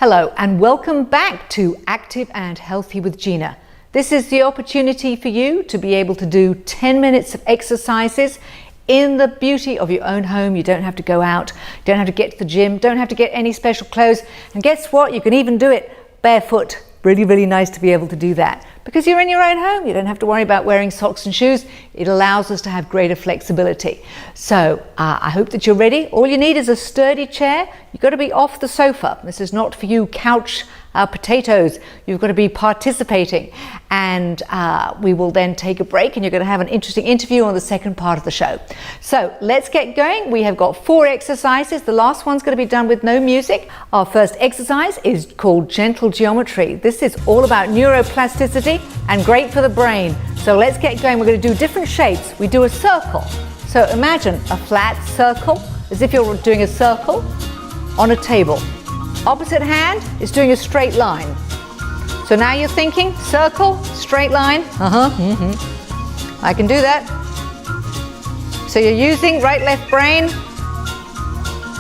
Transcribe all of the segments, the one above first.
Hello and welcome back to Active and Healthy with Gina. This is the opportunity for you to be able to do 10 minutes of exercises in the beauty of your own home. You don't have to go out, you don't have to get to the gym, don't have to get any special clothes. And guess what? You can even do it barefoot. Really nice to be able to do that. Because you're in your own home, you don't have to worry about wearing socks and shoes. It allows us to have greater flexibility. So I hope that you're ready. All you need is a sturdy chair. You've got to be off the sofa. This is not for you couch potatoes. You've got to be participating. And we will then take a break and you're going to have an interesting interview on the second part of the show. So let's get going. We have got 4 exercises. The last one's going to be done with no music. Our first exercise is called gentle geometry. This is all about neuroplasticity and great for the brain. So let's get going. We're going to do different shapes. We do a circle. So imagine a flat circle, as if you're doing a circle on a table. Opposite hand is doing a straight line. So now you're thinking circle, straight line. I can do that. So you're using right, left brain.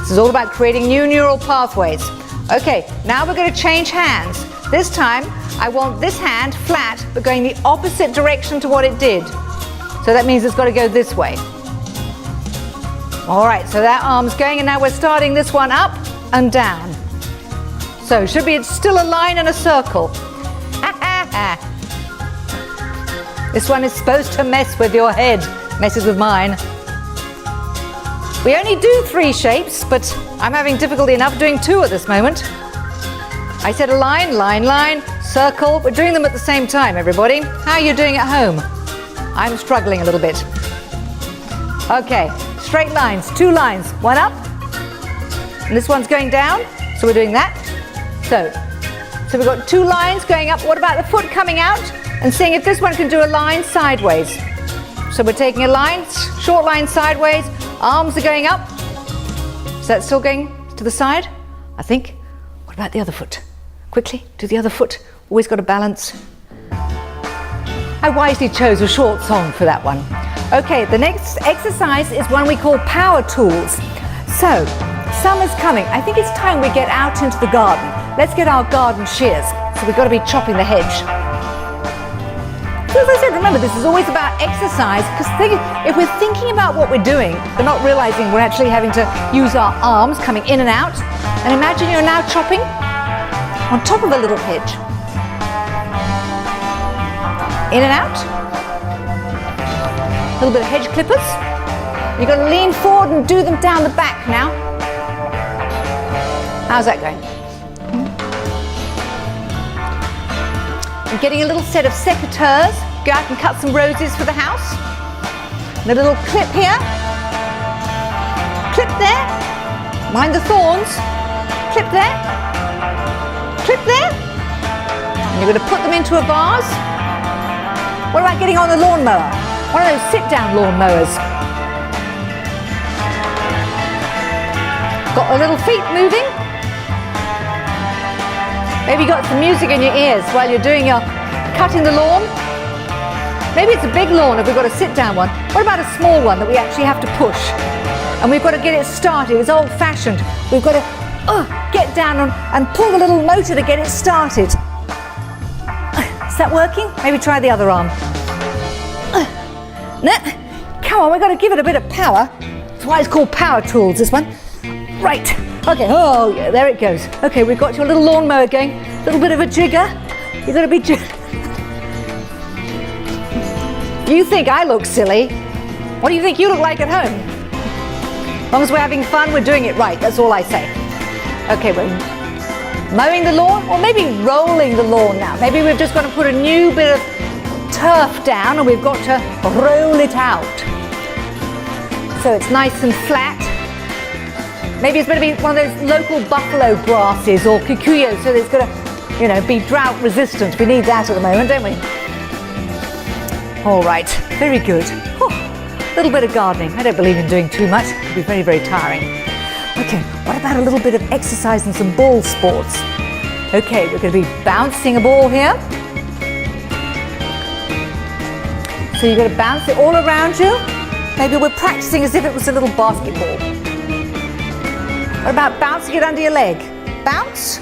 This is all about creating new neural pathways. Okay, now we're going to change hands. This time I want this hand flat but going the opposite direction to what it did. So that means it's got to go this way. All right, so that arm's going and now we're starting this one up and down. So should be still a line and a circle. This one is supposed to mess with your head, messes with mine. We only do 3 shapes, but I'm having difficulty enough doing 2 at this moment. I said a line, line, circle. We're doing them at the same time, everybody. How are you doing at home? I'm struggling a little bit. Okay, straight lines, 2 lines, one up. And this one's going down, so we're doing that. So we've got 2 lines going up. What about the foot coming out? And seeing if this one can do a line sideways. So we're taking a line, short line sideways, arms are going up. Is that still going to the side? I think. What about the other foot? Quickly, do the other foot. Always got to balance. I wisely chose a short song for that one. Okay, the next exercise is one we call power tools. So, summer's coming. I think it's time we get out into the garden. Let's get our garden shears. So we've got to be chopping the hedge. So as I said, remember, this is always about exercise, because if we're thinking about what we're doing, we're not realizing we're actually having to use our arms coming in and out. And imagine you're now chopping on top of a little hedge. In and out. A little bit of hedge clippers. You've got to lean forward and do them down the back now. How's that going? I'm getting a little set of secateurs. Go out and cut some roses for the house. And a little clip here. Clip there. Mind the thorns. Clip there. Clip there. And you're going to put them into a vase. What about getting on the lawnmower? One of those sit-down lawnmowers. Got the little feet moving. Maybe you got some music in your ears while you're doing your cutting the lawn. Maybe it's a big lawn if we've got a sit-down one. What about a small one that we actually have to push? And we've got to get it started. It's old-fashioned. We've got to get down and pull the little motor to get it started. Is that working? Maybe try the other arm. Come on, we've got to give it a bit of power. That's why it's called power tools, this one. Right. Okay, oh yeah, there it goes. Okay, we've got your little lawnmower going. A little bit of a jigger. You've got to be You think I look silly. What do you think you look like at home? As long as we're having fun, we're doing it right. That's all I say. Okay, we're mowing the lawn, or maybe rolling the lawn now. Maybe we've just got to put a new bit of turf down and we've got to roll it out. So it's nice and flat. Maybe it's going to be one of those local buffalo grasses or kikuyu, so it's going to, be drought resistant. We need that at the moment, don't we? All right, very good. A little bit of gardening. I don't believe in doing too much. It can be very tiring. Okay, what about a little bit of exercise and some ball sports? Okay, we're going to be bouncing a ball here. So you're going to bounce it all around you. Maybe we're practicing as if it was a little basketball. What about bouncing it under your leg? Bounce,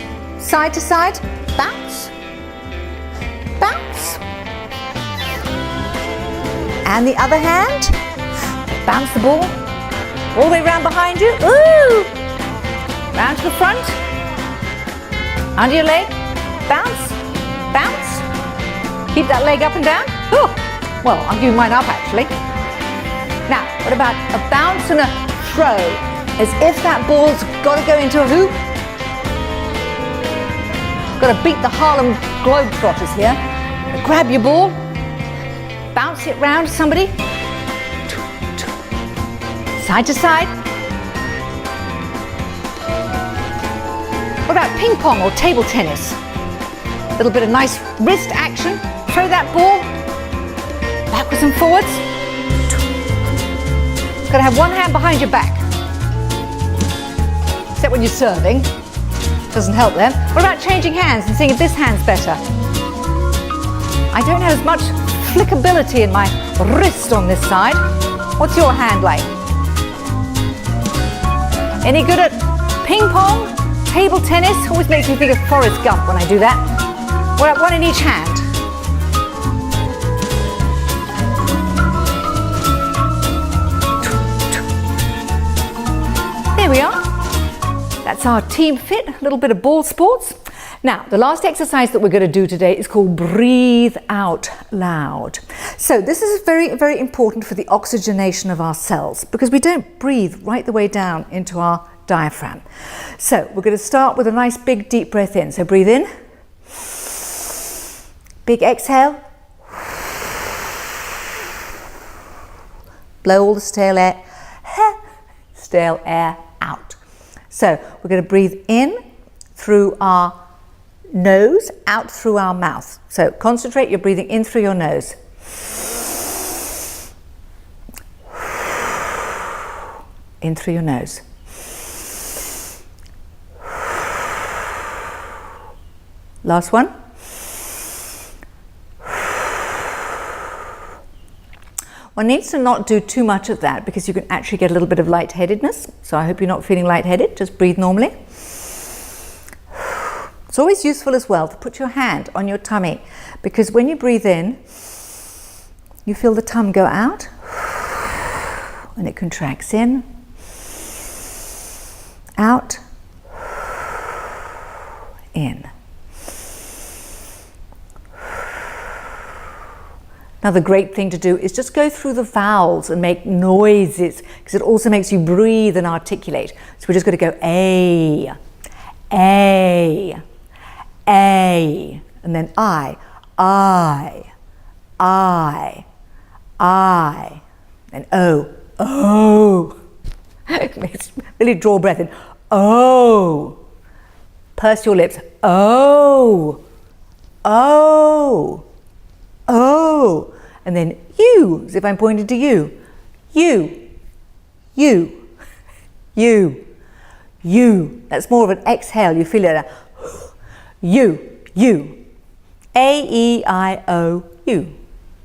side to side, bounce, bounce. And the other hand, bounce the ball all the way around behind you. Ooh! Round to the front, under your leg, bounce, bounce. Keep that leg up and down. Oh, well, I'm giving mine up actually. Now, what about a bounce and a throw? As if that ball's got to go into a hoop. Got to beat the Harlem Globetrotters here. Grab your ball, bounce it round to somebody. Side to side. What about ping pong or table tennis? A little bit of nice wrist action. Throw that ball backwards and forwards. Got to have one hand behind your back. Except when you're serving. Doesn't help then. What about changing hands and seeing if this hand's better? I don't have as much flickability in my wrist on this side. What's your hand like? Any good at ping pong? Table tennis? Always makes me think of Forrest Gump when I do that. What about one in each hand? There we are. That's our team fit, a little bit of ball sports. Now, the last exercise that we're going to do today is called breathe out loud. So this is very, very important for the oxygenation of our cells because we don't breathe right the way down into our diaphragm. So we're going to start with a nice big deep breath in. So breathe in. Big exhale. Blow all the stale air out. So we're going to breathe in through our nose, out through our mouth. So concentrate, you're breathing in through your nose. In through your nose. Last one. One needs to not do too much of that because you can actually get a little bit of lightheadedness. So I hope you're not feeling lightheaded. Just breathe normally. It's always useful as well to put your hand on your tummy because when you breathe in, you feel the tongue go out and it contracts in, out, in. Another great thing to do is just go through the vowels and make noises because it also makes you breathe and articulate. So we're just going to go A, A, A, and then I, and O, O. Really draw breath in. O. Purse your lips. O, O, O. And then you, as if I'm pointing to you. You, you, you, you. That's more of an exhale. You feel it. You, you. A-E-I-O-U.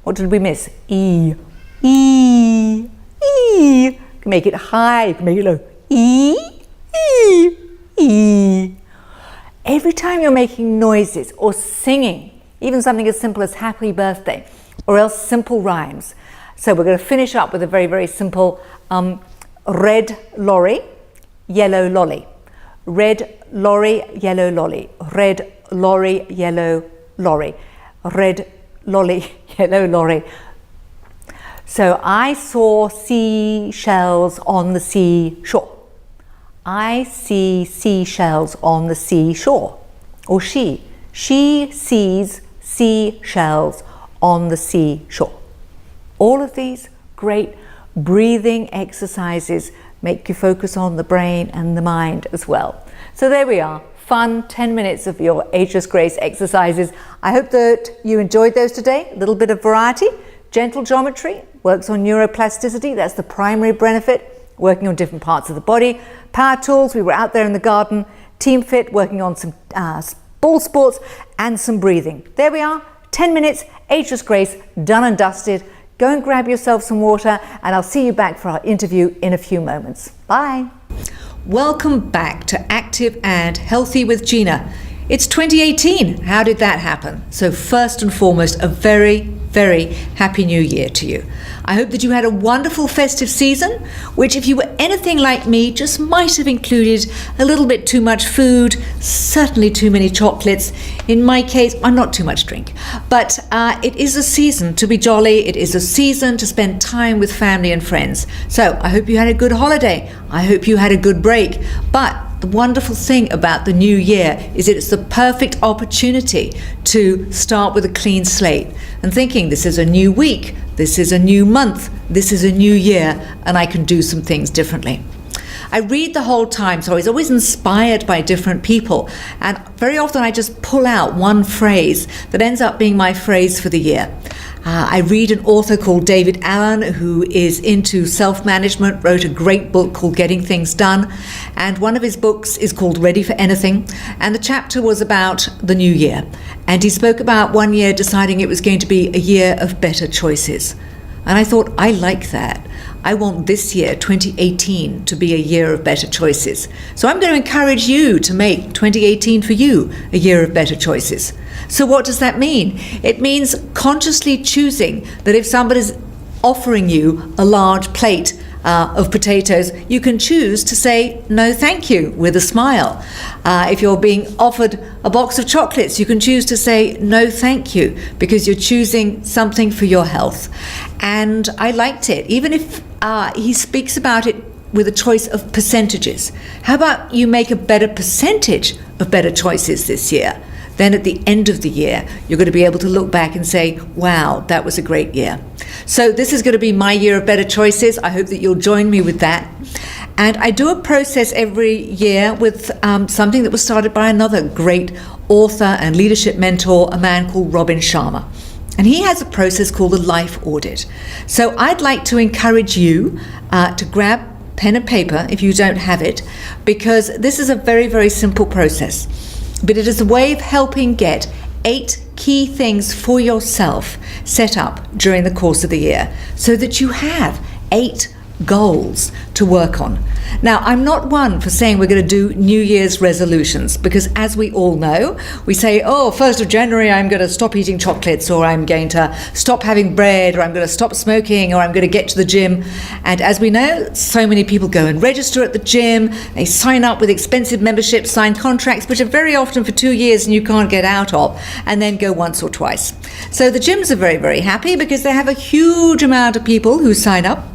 What did we miss? E, E, E. You can make it high, you can make it low. E, E, E. Every time you're making noises or singing, even something as simple as happy birthday, or else simple rhymes. So we're going to finish up with a very, very simple red lorry, yellow lolly. Red lorry, yellow lolly. Red lorry, yellow lorry. Red lolly, yellow lorry. So I saw seashells on the seashore. I see seashells on the seashore. Or she sees seashells on the seashore. All of these great breathing exercises make you focus on the brain and the mind as well. So there we are, fun 10 minutes of your Ageless Grace exercises. I hope that you enjoyed those today. A little bit of variety. Gentle geometry works on neuroplasticity. That's the primary benefit, working on different parts of the body. Power tools, we were out there in the garden. Team fit, working on some ball sports and some breathing. There we are, 10 minutes, Ageless Grace, done and dusted. Go and grab yourself some water and I'll see you back for our interview in a few moments. Bye. Welcome back to Active and Healthy with Gina. It's 2018. How did that happen? So first and foremost, a very, very happy new year to you. I hope that you had a wonderful festive season, which if you were anything like me, just might have included a little bit too much food, certainly too many chocolates. In my case, I'm not too much drink, but it is a season to be jolly. It is a season to spend time with family and friends. So I hope you had a good holiday. I hope you had a good break. But the wonderful thing about the new year is that it's the perfect opportunity to start with a clean slate and thinking, this is a new week, this is a new month, this is a new year, and I can do some things differently. I read the whole time, so I was always inspired by different people, and very often I just pull out one phrase that ends up being my phrase for the year. I read an author called David Allen who is into self-management, wrote a great book called Getting Things Done, and one of his books is called Ready for Anything, and the chapter was about the new year, and he spoke about one year deciding it was going to be a year of better choices. And I thought, I like that. I want this year, 2018, to be a year of better choices. So I'm going to encourage you to make 2018 for you a year of better choices. So what does that mean? It means consciously choosing that if somebody's offering you a large plate of potatoes, you can choose to say no thank you with a smile. If you're being offered a box of chocolates, you can choose to say no thank you because you're choosing something for your health. And I liked it, even if he speaks about it with a choice of percentages. How about you make a better percentage of better choices this year? Then at the end of the year, you're going to be able to look back and say, wow, that was a great year. So this is going to be my year of better choices. I hope that you'll join me with that. And I do a process every year with something that was started by another great author and leadership mentor, a man called Robin Sharma. And he has a process called the life audit. So I'd like to encourage you to grab pen and paper if you don't have it, because this is a very, very simple process. But it is a way of helping get 8 key things for yourself set up during the course of the year so that you have 8 goals to work on. Now, I'm not one for saying we're going to do New Year's resolutions, because as we all know, we say, oh, 1st of January, I'm going to stop eating chocolates, or I'm going to stop having bread, or I'm going to stop smoking, or I'm going to get to the gym. And as we know, so many people go and register at the gym, they sign up with expensive memberships, sign contracts, which are very often for 2 years and you can't get out of, and then go once or twice. So the gyms are very, very happy because they have a huge amount of people who sign up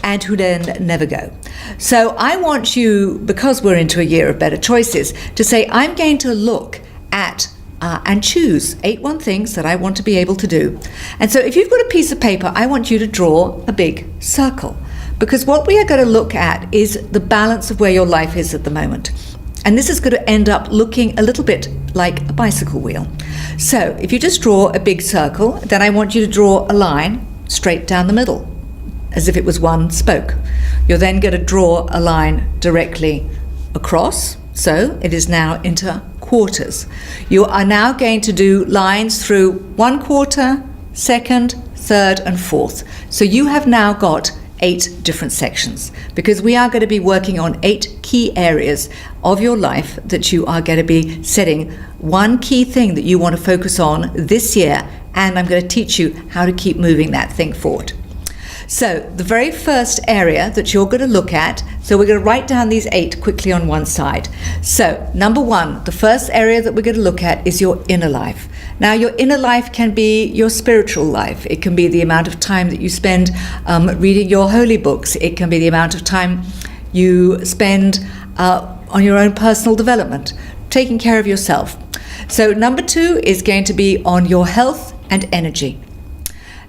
and who then never go. So I want you, because we're into a year of better choices, to say, I'm going to look at and choose 8 things that I want to be able to do. And so if you've got a piece of paper, I want you to draw a big circle, because what we are going to look at is the balance of where your life is at the moment. And this is going to end up looking a little bit like a bicycle wheel. So if you just draw a big circle, then I want you to draw a line straight down the middle, as if it was one spoke. You're then going to draw a line directly across, so it is now into quarters. You are now going to do lines through 1 quarter, 2nd, 3rd and 4th. So you have now got 8 different sections, because we are going to be working on 8 key areas of your life that you are going to be setting one key thing that you want to focus on this year, and I'm going to teach you how to keep moving that thing forward. So the very first area that you're going to look at, so we're going to write down these 8 quickly on one side. So number 1, the first area that we're going to look at is your inner life. Now your inner life can be your spiritual life. It can be the amount of time that you spend reading your holy books. It can be the amount of time you spend on your own personal development, taking care of yourself. So number 2 is going to be on your health and energy.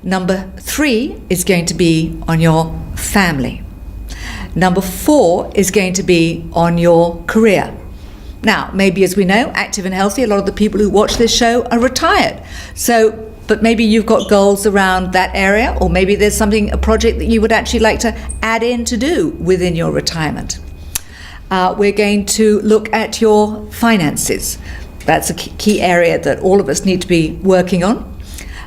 Number 3 is going to be on your family. Number 4 is going to be on your career. Now, maybe as we know, active and healthy, a lot of the people who watch this show are retired. But maybe you've got goals around that area, or maybe there's something, a project that you would actually like to add in to do within your retirement. We're going to look at your finances. That's a key area that all of us need to be working on.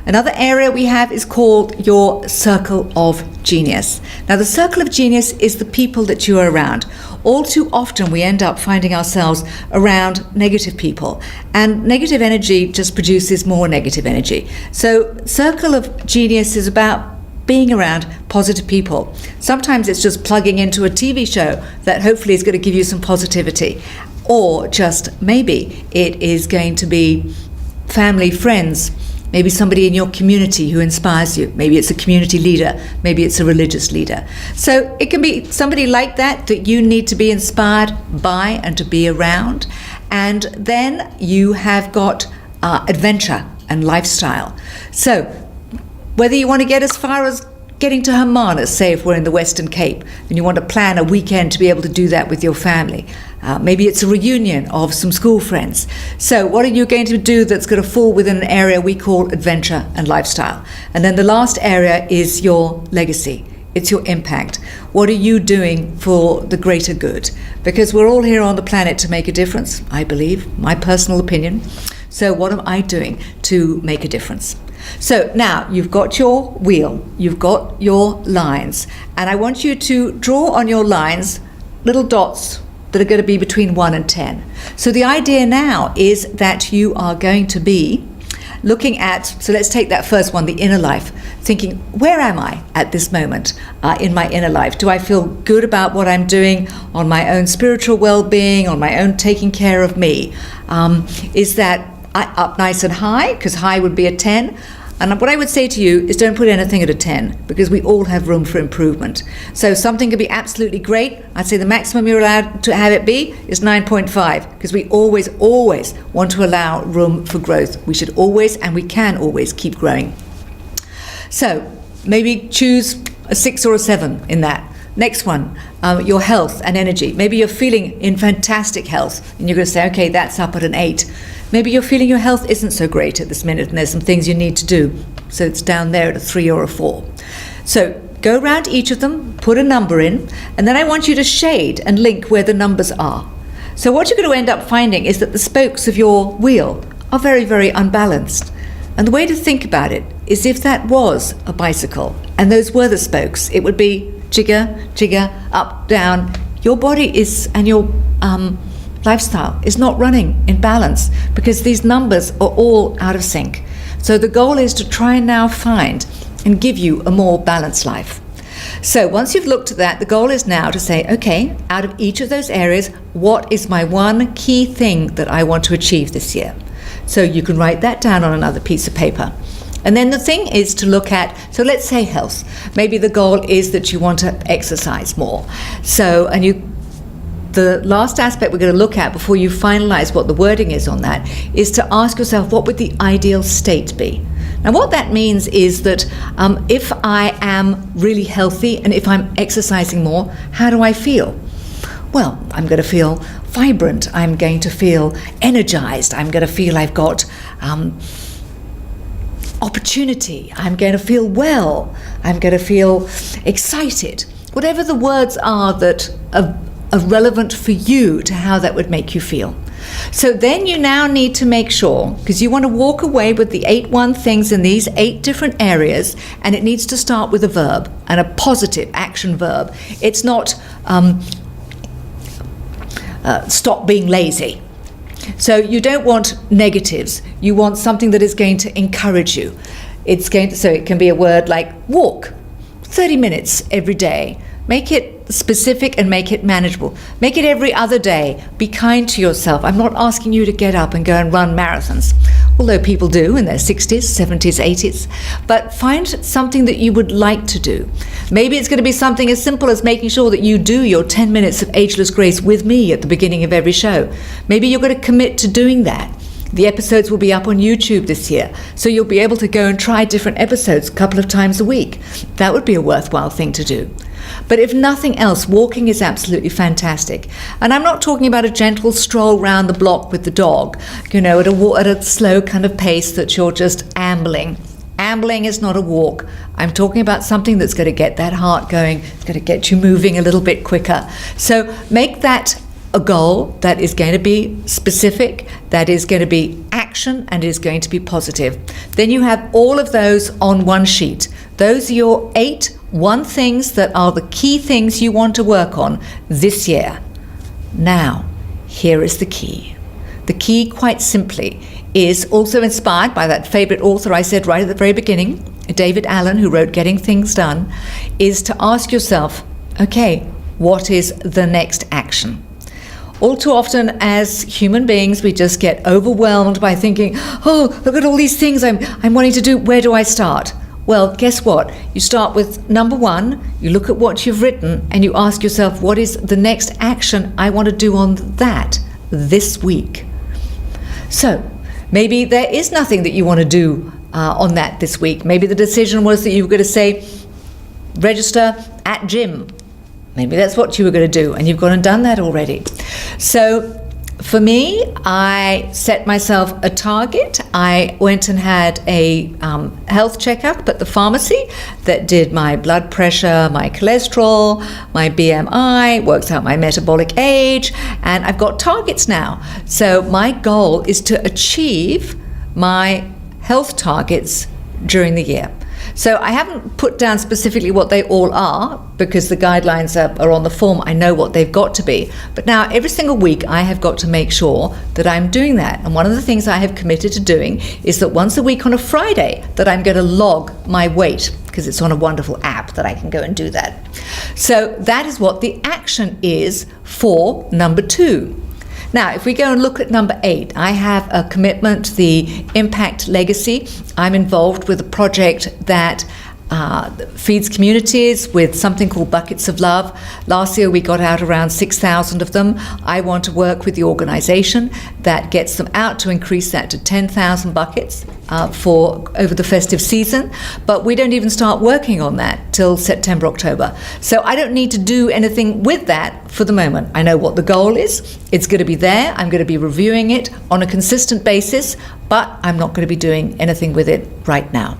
Another area we have is called your circle of genius. Now, the circle of genius is the people that you are around. All too often we end up finding ourselves around negative people, and negative energy just produces more negative energy. So circle of genius is about being around positive people. Sometimes it's just plugging into a TV show that hopefully is going to give you some positivity, or just maybe it is going to be family, friends, maybe somebody in your community who inspires you. Maybe it's a community leader, maybe it's a religious leader. So it can be somebody like that you need to be inspired by and to be around. And then you have got adventure and lifestyle. So whether you want to get as far as getting to Hermanus, say if we're in the Western Cape, and you want to plan a weekend to be able to do that with your family. Maybe it's a reunion of some school friends. So what are you going to do that's going to fall within an area we call adventure and lifestyle? And then the last area is your legacy. It's your impact. What are you doing for the greater good? Because we're all here on the planet to make a difference, I believe, my personal opinion. So what am I doing to make a difference? So now you've got your wheel, you've got your lines, and I want you to draw on your lines little dots that are going to be between 1 and 10. So the idea now is that you are going to be looking at, so let's take that first one, the inner life, thinking, where am I at this moment in my inner life? Do I feel good about what I'm doing on my own spiritual well-being, on my own taking care of me? Is that up nice and high? Because high would be a 10. And what I would say to you is don't put anything at a 10, because we all have room for improvement. So something could be absolutely great. I'd say the maximum you're allowed to have it be is 9.5, because we always want to allow room for growth. We should always, and we can always, keep growing. So maybe choose a 6 or a 7 in that. Next one, your health and energy. Maybe you're feeling in fantastic health, and you're going to say, okay, that's up at an 8. Maybe you're feeling your health isn't so great at this minute, and there's some things you need to do. So it's down there at a 3 or a 4. So go around each of them, put a number in, and then I want you to shade and link where the numbers are. So what you're going to end up finding is that the spokes of your wheel are very, very unbalanced. And the way to think about it is if that was a bicycle and those were the spokes, it would be jigger, jigger, up, down. Your body is, and your lifestyle is not running in balance because these numbers are all out of sync. So the goal is to try and now find and give you a more balanced life. So once you've looked at that, the goal is now to say, okay, out of each of those areas, what is my one key thing that I want to achieve this year? So you can write that down on another piece of paper. And then the thing is to look at, so let's say health. Maybe the goal is that you want to exercise more. So, the last aspect we're going to look at before you finalize what the wording is on that is to ask yourself, what would the ideal state be? Now, what that means is that if I am really healthy and if I'm exercising more, how do I feel? Well, I'm going to feel vibrant. I'm going to feel energized. I'm going to feel I've got opportunity. I'm going to feel well. I'm going to feel excited. Whatever the words are that are relevant for you to how that would make you feel. So then you now need to make sure, because you want to walk away with the 8 things in these 8 different areas, and it needs to start with a verb and a positive action verb. It's not stop being lazy. So you don't want negatives. You want something that is going to encourage you. So it can be a word like walk, 30 minutes every day. Make it specific and make it manageable. Make it every other day. Be kind to yourself. I'm not asking you to get up and go and run marathons, although people do in their 60s, 70s, 80s. But find something that you would like to do. Maybe it's going to be something as simple as making sure that you do your 10 minutes of Ageless Grace with me at the beginning of every show. Maybe you're going to commit to doing that. The episodes will be up on YouTube this year, so you'll be able to go and try different episodes a couple of times a week. That would be a worthwhile thing to do. But if nothing else, walking is absolutely fantastic. And I'm not talking about a gentle stroll round the block with the dog, at a slow kind of pace that you're just ambling. Ambling is not a walk. I'm talking about something that's going to get that heart going, it's going to get you moving a little bit quicker. So make that a goal that is going to be specific, that is going to be action, and is going to be positive. Then you have all of those on one sheet. Those are your 8 one things that are the key things you want to work on this year. Now, here is the key. The key, quite simply, is also inspired by that favorite author I said right at the very beginning, David Allen, who wrote Getting Things Done, is to ask yourself, okay, what is the next action? All too often as human beings, we just get overwhelmed by thinking, oh, look at all these things I'm wanting to do. Where do I start? Well, guess what? You start with number 1, you look at what you've written, and you ask yourself, what is the next action I want to do on that this week? So maybe there is nothing that you want to do on that this week. Maybe the decision was that you were going to say, register at gym. Maybe that's what you were going to do, and you've gone and done that already. So for me, I set myself a target. I went and had a health checkup at the pharmacy that did my blood pressure, my cholesterol, my BMI, works out my metabolic age, and I've got targets now. So my goal is to achieve my health targets during the year. So I haven't put down specifically what they all are because the guidelines are on the form. I know what they've got to be. But now every single week I have got to make sure that I'm doing that. And one of the things I have committed to doing is that once a week on a Friday that I'm going to log my weight, because it's on a wonderful app that I can go and do that. So that is what the action is for number 2. Now, if we go and look at number 8, I have a commitment, the Impact Legacy. I'm involved with a project that feeds communities with something called Buckets of Love. Last year we got out around 6,000 of them. I want to work with the organization that gets them out to increase that to 10,000 buckets for over the festive season. But we don't even start working on that till September, October. So I don't need to do anything with that for the moment. I know what the goal is. It's going to be there. I'm going to be reviewing it on a consistent basis, but I'm not going to be doing anything with it right now.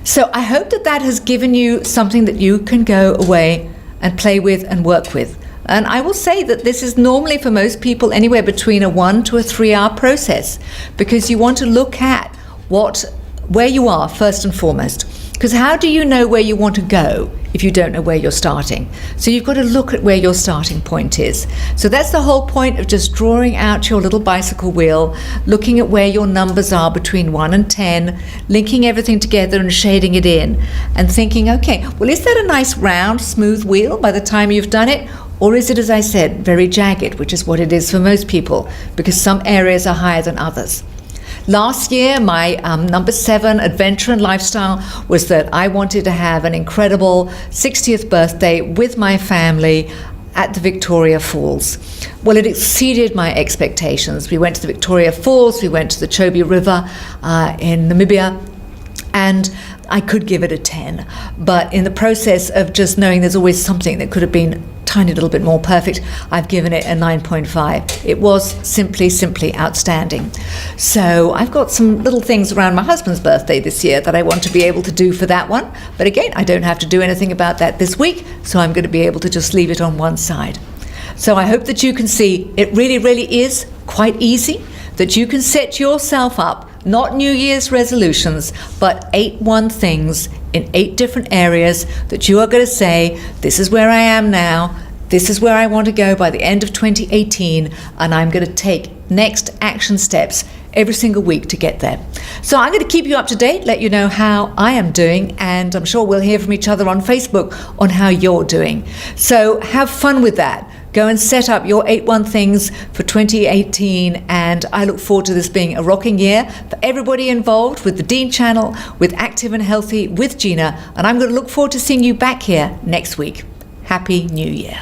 So I hope that that has given you something that you can go away and play with and work with. And I will say that this is normally for most people anywhere between a 1 to a 3 hour process, because you want to look at where you are first and foremost. Because how do you know where you want to go if you don't know where you're starting? So you've got to look at where your starting point is. So that's the whole point of just drawing out your little bicycle wheel, looking at where your numbers are between 1 and 10, linking everything together and shading it in, and thinking, okay, well, is that a nice round, smooth wheel by the time you've done it? Or is it, as I said, very jagged, which is what it is for most people, because some areas are higher than others. Last year, my number 7 adventure and lifestyle was that I wanted to have an incredible 60th birthday with my family at the Victoria Falls. Well, it exceeded my expectations. We went to the Victoria Falls, we went to the Chobe River in Namibia, and I could give it a 10. But in the process of just knowing there's always something that could have been tiny little bit more perfect, I've given it a 9.5. It was simply outstanding. So I've got some little things around my husband's birthday this year that I want to be able to do for that one. But again, I don't have to do anything about that this week, so I'm going to be able to just leave it on one side. So I hope that you can see it really is quite easy, that you can set yourself up, not New Year's resolutions, but 8 one things in 8 different areas that you are going to say, this is where I am now, this is where I want to go by the end of 2018, and I'm going to take next action steps every single week to get there. So I'm going to keep you up to date, let you know how I am doing, and I'm sure we'll hear from each other on Facebook on how you're doing. So have fun with that. Go and set up your 8 one things for 2018, and I look forward to this being a rocking year for everybody involved with the Deen Channel, with Active and Healthy with Gina, and I'm going to look forward to seeing you back here next week. Happy New Year.